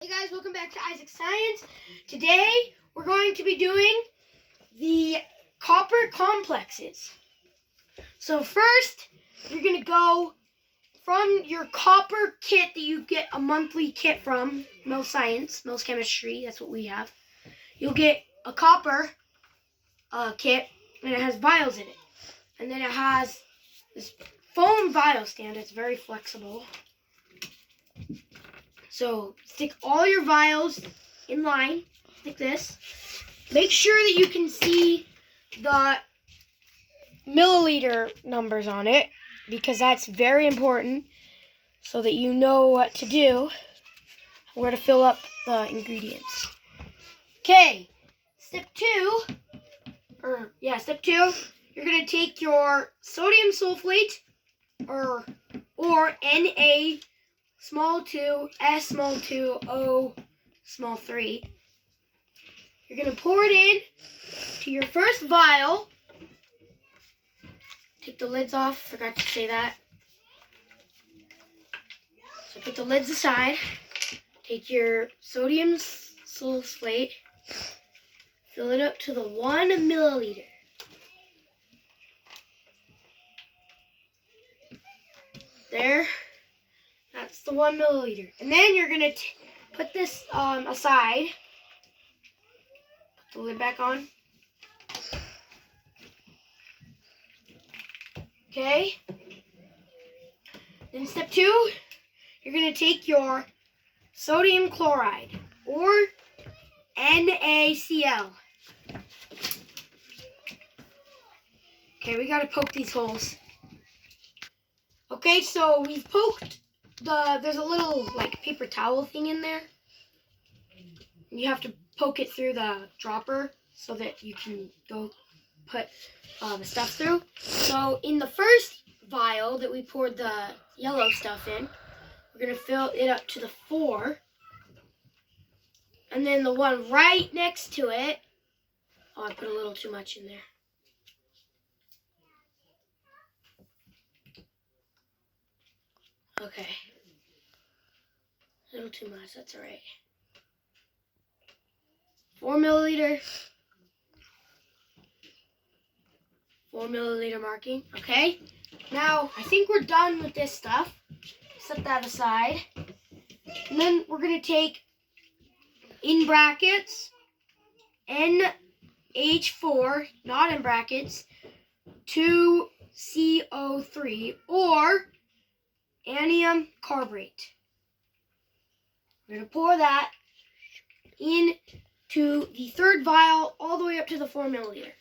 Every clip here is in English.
Hey guys, welcome back to Isaac Science. Today we're going to be doing the copper complexes. So first, you're going to go from your copper kit that you get a monthly kit from Mills Science, Mills Chemistry, that's what we have. You'll get a copper kit and it has vials in it. And then it has this foam vial stand. It's very flexible. So stick all your vials in line, like this. Make sure that you can see the milliliter numbers on it, because that's very important so that you know what to do, where to fill up the ingredients. Okay, step two, you're going to take your sodium sulfate or Na small 2, S small 2, O small 3. You're going to pour it in to your first vial. Take the lids off, forgot to say that. So put the lids aside. Take your sodium sulfate, fill it up to the 1 milliliter. There. That's the 1 milliliter. And then you're going to put this aside. Put the lid back on. Okay. Then step 2, you're going to take your sodium chloride, or NaCl. Okay, we got to poke these holes. Okay, so we've poked there's a little like paper towel thing in there. You have to poke it through the dropper so that you can go put the stuff through. So in the first vial that we poured the yellow stuff in, we're going to fill it up to the 4. And then the one right next to it, I put a little too much in there. Okay. A little too much, that's all right. 4 milliliter. 4 milliliter marking. Okay. Now, I think we're done with this stuff. Set that aside. And then we're going to take, in brackets, NH4, not in brackets, 2CO3, or anium carbrate. We're going to pour that into the third vial all the way up to the 4 milliliter.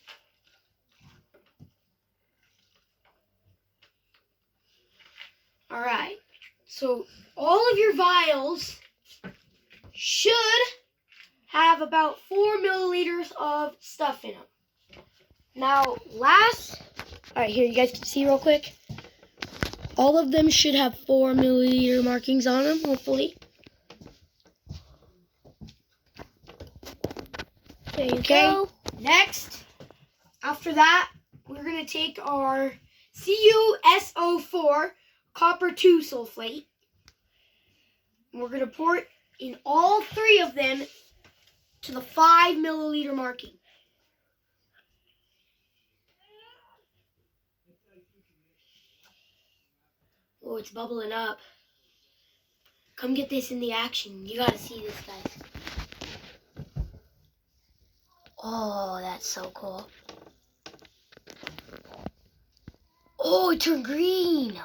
All right, so all of your vials should have about 4 milliliters of stuff in them. Now, all right, here, you guys can see real quick. All of them should have 4 milliliter markings on them, hopefully. There you go. Next, after that, we're going to take our CuSO4 copper 2 sulfate. And we're going to pour it in all 3 of them to the 5 milliliter marking. Oh, it's bubbling up. Come get this in the action. You got to see this, guys. Oh, that's so cool. Oh, it turned green.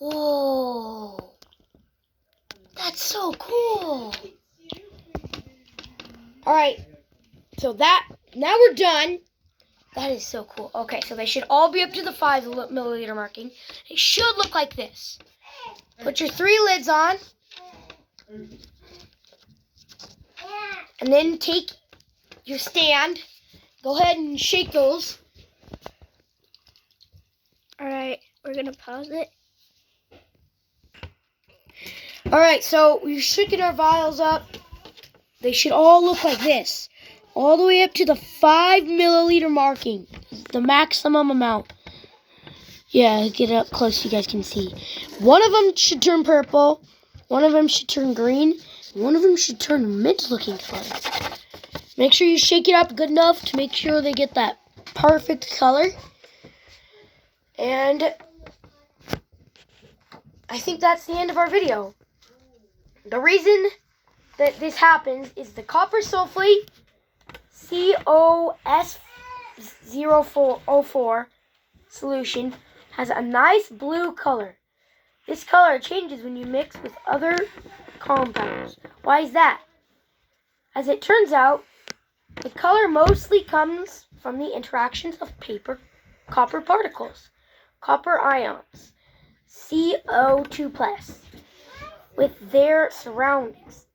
Whoa. That's so cool. All right. So now we're done. That is so cool. Okay, so they should all be up to the 5 milliliter marking. It should look like this. Put your 3 lids on. And then take your stand. Go ahead and shake those. All right, we're going to pause it. All right, so we're shaking our vials up. They should all look like this. All the way up to the 5 milliliter marking. The maximum amount. Yeah, get it up close so you guys can see. One of them should turn purple. One of them should turn green. And one of them should turn mint-looking color. Make sure you shake it up good enough to make sure they get that perfect color. And I think that's the end of our video. The reason that this happens is the copper sulfate COS0404 solution has a nice blue color. This color changes when you mix with other compounds. Why is that? As it turns out, the color mostly comes from the interactions of copper particles, copper ions, CO2+, with their surroundings.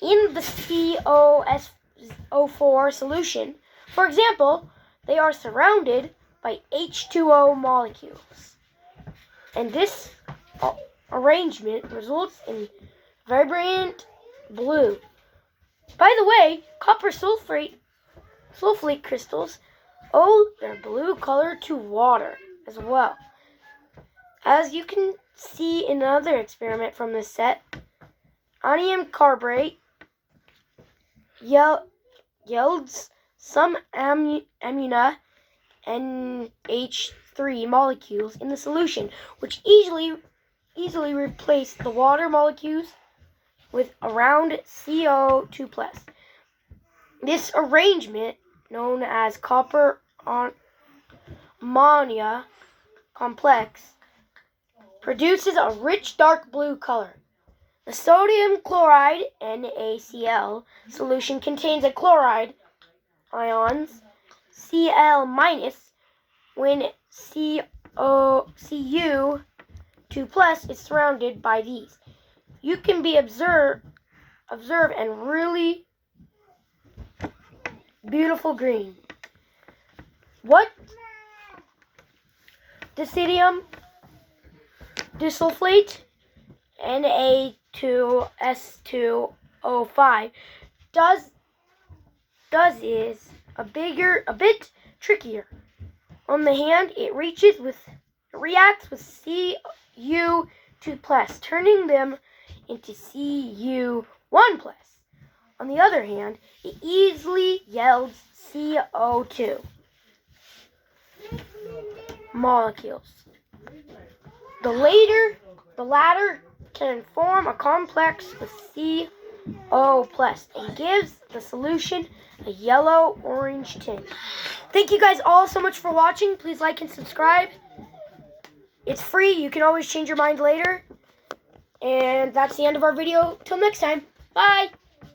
In the COS04 solution, for example, they are surrounded by H2O molecules. And this arrangement results in vibrant blue. By the way, copper sulfate crystals owe their blue color to water as well. As you can see in another experiment from this set, anium carbide yields some amina NH3 molecules in the solution, which easily replace the water molecules with around CO2+. This arrangement, known as copper ammonia complex, produces a rich dark blue color. The sodium chloride NaCl solution contains a chloride ions Cl- when Cu2+ is surrounded by these. You can be observe and really beautiful green. What decidium disulfate Na2S2O5 does is a bit trickier. On the hand, it reacts with Cu2+, turning them into Cu1+. On the other hand, it easily yields CO2 molecules. The latter can form a complex with CO+ and gives the solution a yellow-orange tint. Thank you guys all so much for watching. Please like and subscribe. It's free. You can always change your mind later. And that's the end of our video. Till next time. Bye.